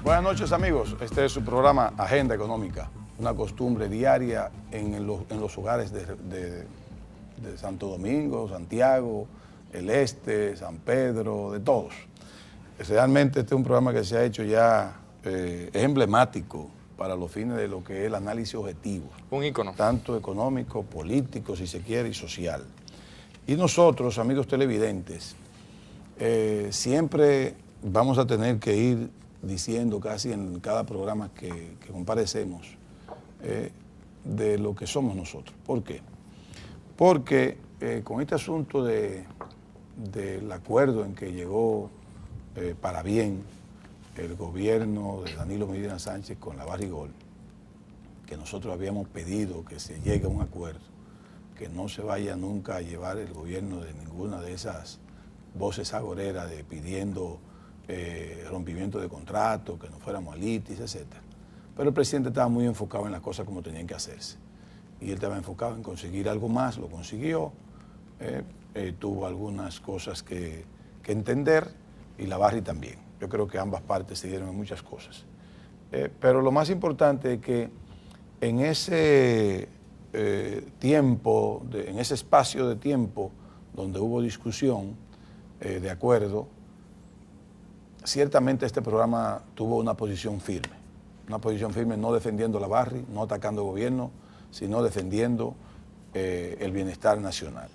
Buenas noches, amigos. Este es su programa Agenda Económica, una costumbre diaria en los hogares de Santo Domingo, Santiago, el Este, San Pedro, de todos. Realmente este es un programa que se ha hecho ya, es emblemático para los fines de lo que es el análisis objetivo. Un ícono. Tanto económico, político, si se quiere, y social. Y nosotros, amigos televidentes, siempre vamos a tener que ir diciendo casi en cada programa que comparecemos de lo que somos nosotros. ¿Por qué? Porque con este asunto del acuerdo en que llegó para bien el gobierno de Danilo Medina Sánchez con la Barrigol, que nosotros habíamos pedido que se llegue a un acuerdo, que no se vaya nunca a llevar el gobierno de ninguna de esas voces agoreras de pidiendo rompimiento de contrato, que no fuéramos a litis, etc. Pero el presidente estaba muy enfocado en las cosas como tenían que hacerse. Y él estaba enfocado en conseguir algo más, lo consiguió, tuvo algunas cosas que entender, y la Barri también. Yo creo que ambas partes se dieron en muchas cosas. Pero lo más importante es que en ese tiempo, en ese espacio de tiempo donde hubo discusión de acuerdo, ciertamente este programa tuvo una posición firme no defendiendo la Barri, no atacando al gobierno, sino defendiendo el bienestar nacional.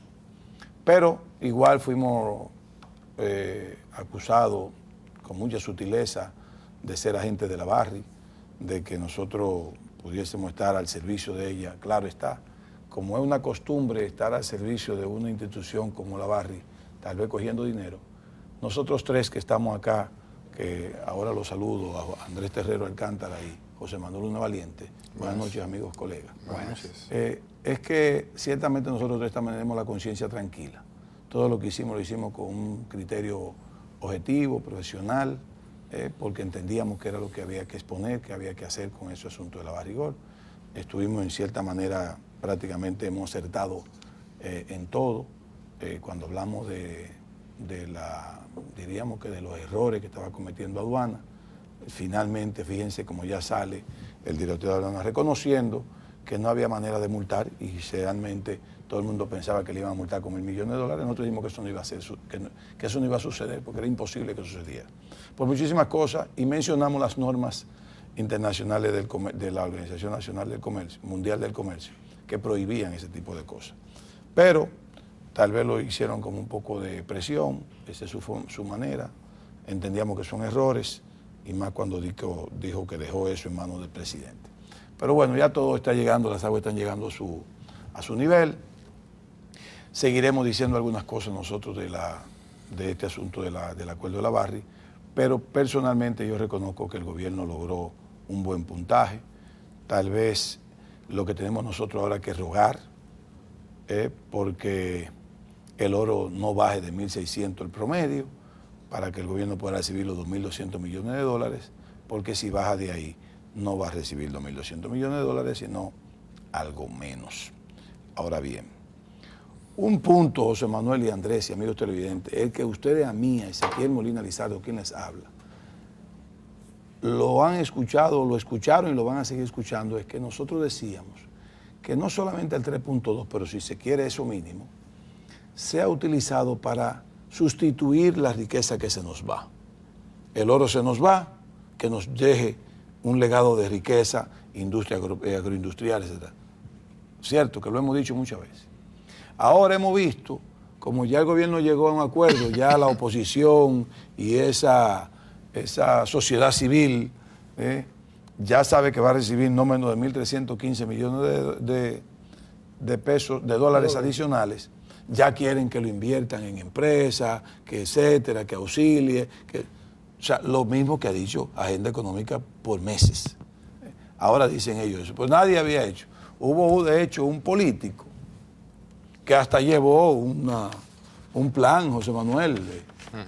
Pero igual fuimos acusados con mucha sutileza de ser agentes de la Barri, de que nosotros pudiésemos estar al servicio de ella. Claro está, como es una costumbre estar al servicio de una institución como la Barri, tal vez cogiendo dinero, nosotros tres que estamos acá, que ahora los saludo, a Andrés Terrero Alcántara y José Manuel Luna Valiente. Buenas noches, amigos, colegas. Buenas noches. Es que ciertamente nosotros tres tenemos la conciencia tranquila. Todo lo que hicimos lo hicimos con un criterio objetivo, profesional, porque entendíamos que era lo que había que exponer, que había que hacer con ese asunto de la Barrigol. Estuvimos en cierta manera, prácticamente hemos acertado en todo, cuando hablamos diríamos que de los errores que estaba cometiendo aduana. Finalmente, fíjense cómo ya sale el director de aduana reconociendo que no había manera de multar, y realmente todo el mundo pensaba que le iban a multar con $1.000 millones. Nosotros dijimos que eso no iba a ser, que eso no iba a suceder, porque era imposible que sucediera. Por muchísimas cosas, y mencionamos las normas internacionales de la Organización Nacional del Comercio, Mundial del Comercio, que prohibían ese tipo de cosas. Pero tal vez lo hicieron con un poco de presión, esa es su manera. Entendíamos que son errores, y más cuando dijo que dejó eso en manos del presidente. Pero bueno, ya todo está llegando, las aguas están llegando a su nivel. Seguiremos diciendo algunas cosas nosotros de este asunto del acuerdo de la Barri, pero personalmente yo reconozco que el gobierno logró un buen puntaje. Tal vez lo que tenemos nosotros ahora que rogar, porque el oro no baje de 1.600 el promedio, para que el gobierno pueda recibir los 2.200 millones de dólares, porque si baja de ahí no va a recibir 2.200 millones de dólares, sino algo menos. Ahora bien, un punto, José Manuel y Andrés y amigos televidentes, es que ustedes a mí, a Ezequiel Molina Lizardo, quien les habla, lo han escuchado, lo escucharon y lo van a seguir escuchando, es que nosotros decíamos que no solamente el 3.2, pero si se quiere eso mínimo, sea utilizado para sustituir la riqueza que se nos va. El oro se nos va, que nos deje un legado de riqueza, industria agroindustrial, etc. Cierto, que lo hemos dicho muchas veces. Ahora hemos visto, como ya el gobierno llegó a un acuerdo, ya la oposición y esa sociedad civil ya sabe que va a recibir no menos de 1.315 millones de pesos, de dólares adicionales. Ya quieren que lo inviertan en empresas, que etcétera, que auxilie, o sea, lo mismo que ha dicho Agenda Económica por meses. Ahora dicen ellos eso, pues nadie había hecho. Hubo de hecho un político que hasta llevó un plan, José Manuel,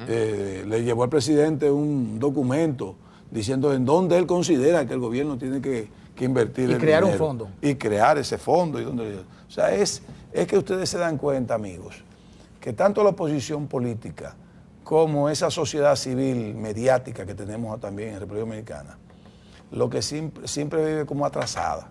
le llevó al presidente un documento diciendo en dónde él considera que el gobierno tiene que invertir el dinero. Y crear un fondo. Y crear ese fondo. O sea, es que ustedes se dan cuenta, amigos, que tanto la oposición política como esa sociedad civil mediática que tenemos también en República Dominicana, lo que siempre vive como atrasada.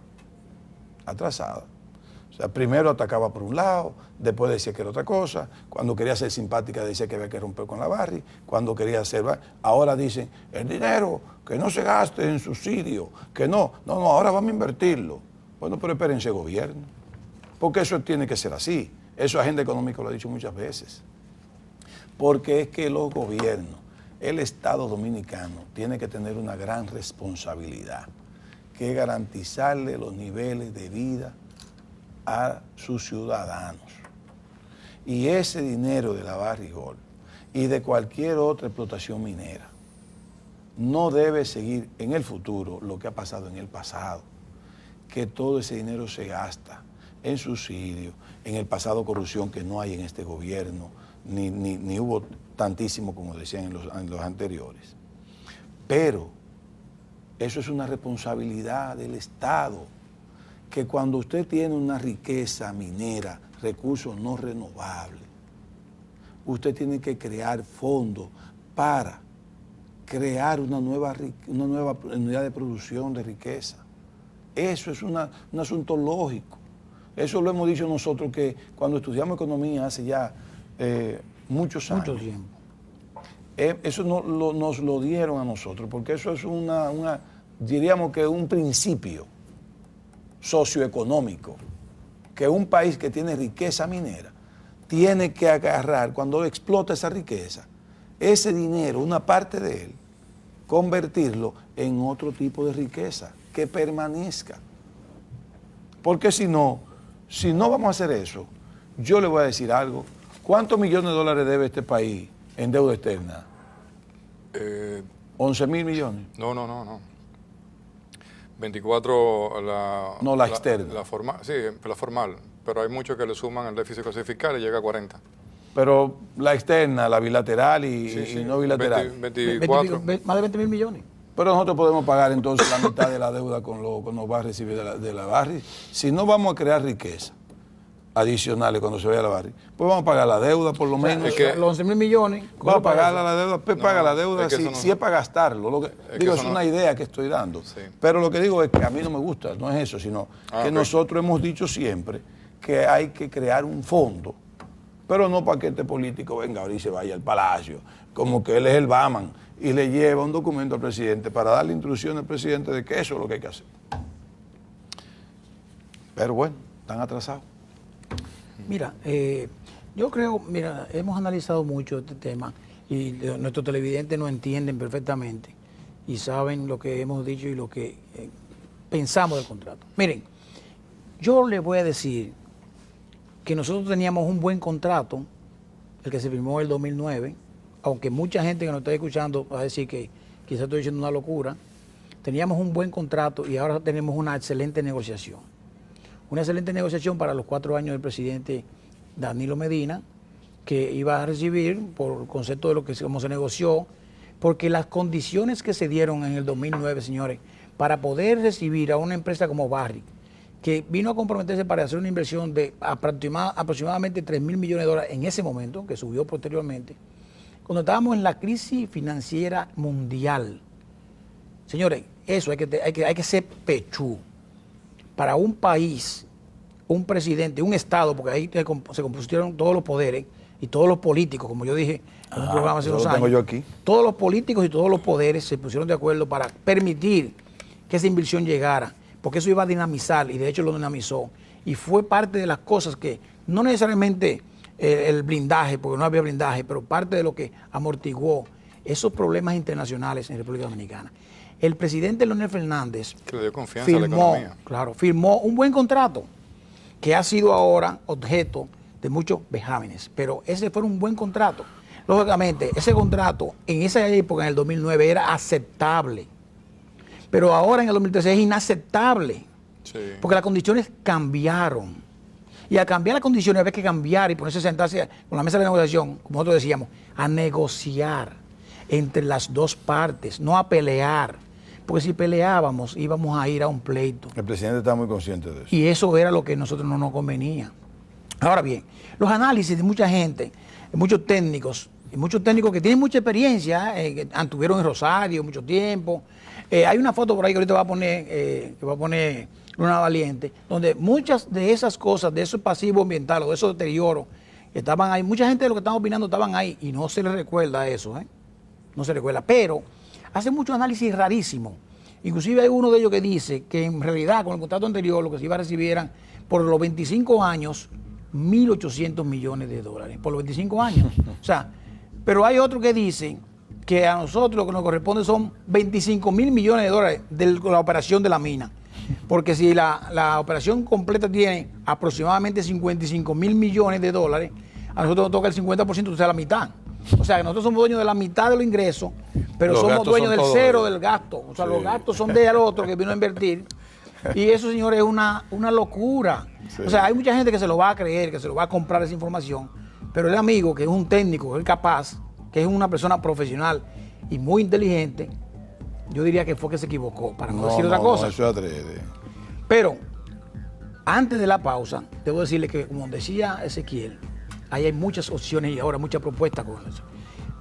O sea, primero atacaba por un lado, después decía que era otra cosa, cuando quería ser simpática decía que había que romper con la Barry, cuando quería hacer... Ahora dicen, el dinero, que no se gaste en subsidio, que no, ahora vamos a invertirlo. Bueno, pero espérense gobierno, porque eso tiene que ser así. Eso Agenda Económica lo ha dicho muchas veces. Porque es que los gobiernos, el Estado dominicano, tiene que tener una gran responsabilidad, que es garantizarle los niveles de vida a sus ciudadanos. Y ese dinero de la Barrick Gold y de cualquier otra explotación minera no debe seguir en el futuro lo que ha pasado en el pasado, que todo ese dinero se gasta en subsidios, en el pasado corrupción que no hay en este gobierno, ni hubo tantísimo como decían en los anteriores. Pero eso es una responsabilidad del Estado, que cuando usted tiene una riqueza minera, recursos no renovables, usted tiene que crear fondos para crear una nueva unidad de producción de riqueza. Eso es un asunto lógico. Eso lo hemos dicho nosotros que cuando estudiamos economía hace ya muchos años. Mucho tiempo. Eso nos lo dieron a nosotros, porque eso es diríamos que un principio socioeconómico, que un país que tiene riqueza minera tiene que agarrar, cuando explota esa riqueza, ese dinero, una parte de él, convertirlo en otro tipo de riqueza, que permanezca. Porque si no vamos a hacer eso, yo le voy a decir algo. ¿Cuántos millones de dólares debe este país en deuda externa? 11.000 millones. No. 24 la externa. La formal, sí, la formal, pero hay muchos que le suman el déficit clasificado y llega a 40. Pero la externa, la bilateral y no bilateral. 24. Más de 20.000 millones. Pero nosotros podemos pagar entonces la mitad de la deuda con lo que nos va a recibir de la Barrick. Si no vamos a crear riqueza adicionales cuando se vaya a la Barrick, pues vamos a pagar la deuda por lo menos. Es que los 11.000 millones. Vamos a pagar la deuda, pues paga la deuda si es para gastarlo. Es una idea que estoy dando. Sí. Pero lo que digo es que a mí no me gusta, no es eso, sino que nosotros hemos dicho siempre que hay que crear un fondo, pero no para que este político venga ahora y se vaya al palacio, como que él es el Batman y le lleva un documento al presidente para darle instrucción al presidente de que eso es lo que hay que hacer. Pero bueno, están atrasados. Mira, yo creo, hemos analizado mucho este tema y nuestros televidentes nos entienden perfectamente y saben lo que hemos dicho y lo que pensamos del contrato. Miren, yo les voy a decir que nosotros teníamos un buen contrato, el que se firmó en el 2009, aunque mucha gente que nos está escuchando va a decir que quizás estoy diciendo una locura, teníamos un buen contrato y ahora tenemos una excelente negociación. Una excelente negociación para los 4 años del presidente Danilo Medina, que iba a recibir por concepto de cómo se negoció, porque las condiciones que se dieron en el 2009, señores, para poder recibir a una empresa como Barrick, que vino a comprometerse para hacer una inversión de aproximadamente 3.000 millones de dólares en ese momento, que subió posteriormente, cuando estábamos en la crisis financiera mundial. Señores, eso hay que ser pechú. Para un país, un presidente, un Estado, porque ahí se compusieron todos los poderes y todos los políticos, como yo dije en un programa hace 2 años, todos los políticos y todos los poderes se pusieron de acuerdo para permitir que esa inversión llegara, porque eso iba a dinamizar, y de hecho lo dinamizó, y fue parte de las cosas que, no necesariamente el blindaje, porque no había blindaje, pero parte de lo que amortiguó esos problemas internacionales en República Dominicana. El presidente Leonel Fernández que le dio confianza a la economía. Firmó un buen contrato que ha sido ahora objeto de muchos vejámenes, pero ese fue un buen contrato. Lógicamente, ese contrato en esa época, en el 2009, era aceptable, pero ahora en el 2013 es inaceptable, porque las condiciones cambiaron. Y al cambiar las condiciones había que cambiar y ponerse a sentarse con la mesa de negociación, como nosotros decíamos, a negociar entre las dos partes, no a pelear. Porque si peleábamos íbamos a ir a un pleito. El presidente está muy consciente de eso. Y eso era lo que a nosotros no nos convenía. Ahora bien, los análisis de mucha gente, de muchos técnicos, y muchos técnicos que tienen mucha experiencia, que estuvieron en Rosario mucho tiempo. Hay una foto por ahí que ahorita va a poner Luna Valiente, donde muchas de esas cosas, de esos pasivos ambientales, de esos deterioros, estaban ahí. Mucha gente de lo que están opinando estaban ahí y no se les recuerda eso, no se recuerda. Pero hace mucho análisis rarísimo. Inclusive hay uno de ellos que dice que en realidad con el contrato anterior lo que se iba a recibir eran por los 25 años 1.800 millones de dólares, por los 25 años. O sea, pero hay otro que dice que a nosotros lo que nos corresponde son 25.000 millones de dólares de la operación de la mina. Porque si la operación completa tiene aproximadamente 55.000 millones de dólares, a nosotros nos toca el 50%, o sea, la mitad. O sea, que nosotros somos dueños de la mitad de los ingresos, pero somos dueños del cero del gasto. O sea, los gastos son del otro que vino a invertir. Y eso, señores, es una locura. Sí. O sea, hay mucha gente que se lo va a creer, que se lo va a comprar esa información, pero el amigo, que es un técnico, que es capaz, que es una persona profesional y muy inteligente, yo diría que fue que se equivocó, para no decir otra cosa. Eso es adrede. Pero, antes de la pausa, debo decirle que, como decía Ezequiel, ahí hay muchas opciones y ahora muchas propuestas con eso.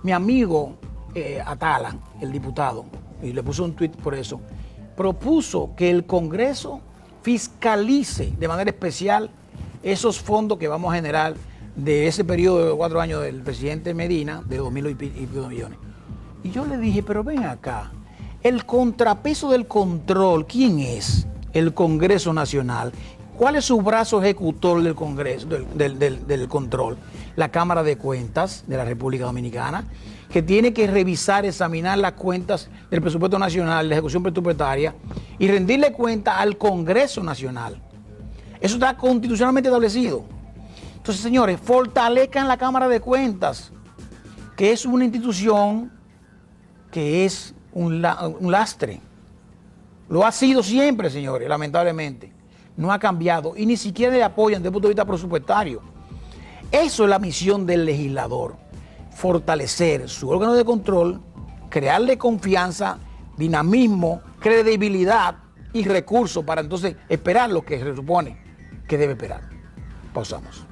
Mi amigo Atala, el diputado, y le puso un tuit por eso, propuso que el Congreso fiscalice de manera especial esos fondos que vamos a generar de ese periodo de 4 años del presidente Medina, de 2.000 y pico millones. Y yo le dije, pero ven acá, el contrapeso del control, ¿quién es? El Congreso Nacional. ¿Cuál es su brazo ejecutor del Congreso, del control? La Cámara de Cuentas de la República Dominicana, que tiene que revisar, examinar las cuentas del presupuesto nacional, la ejecución presupuestaria, y rendirle cuenta al Congreso Nacional. Eso está constitucionalmente establecido. Entonces, señores, fortalezcan la Cámara de Cuentas, que es una institución que es un lastre. Lo ha sido siempre, señores, lamentablemente. No ha cambiado y ni siquiera le apoyan desde el punto de vista presupuestario. Eso es la misión del legislador. Fortalecer su órgano de control, crearle confianza, dinamismo, credibilidad y recursos para entonces esperar lo que se supone que debe esperar. Pausamos.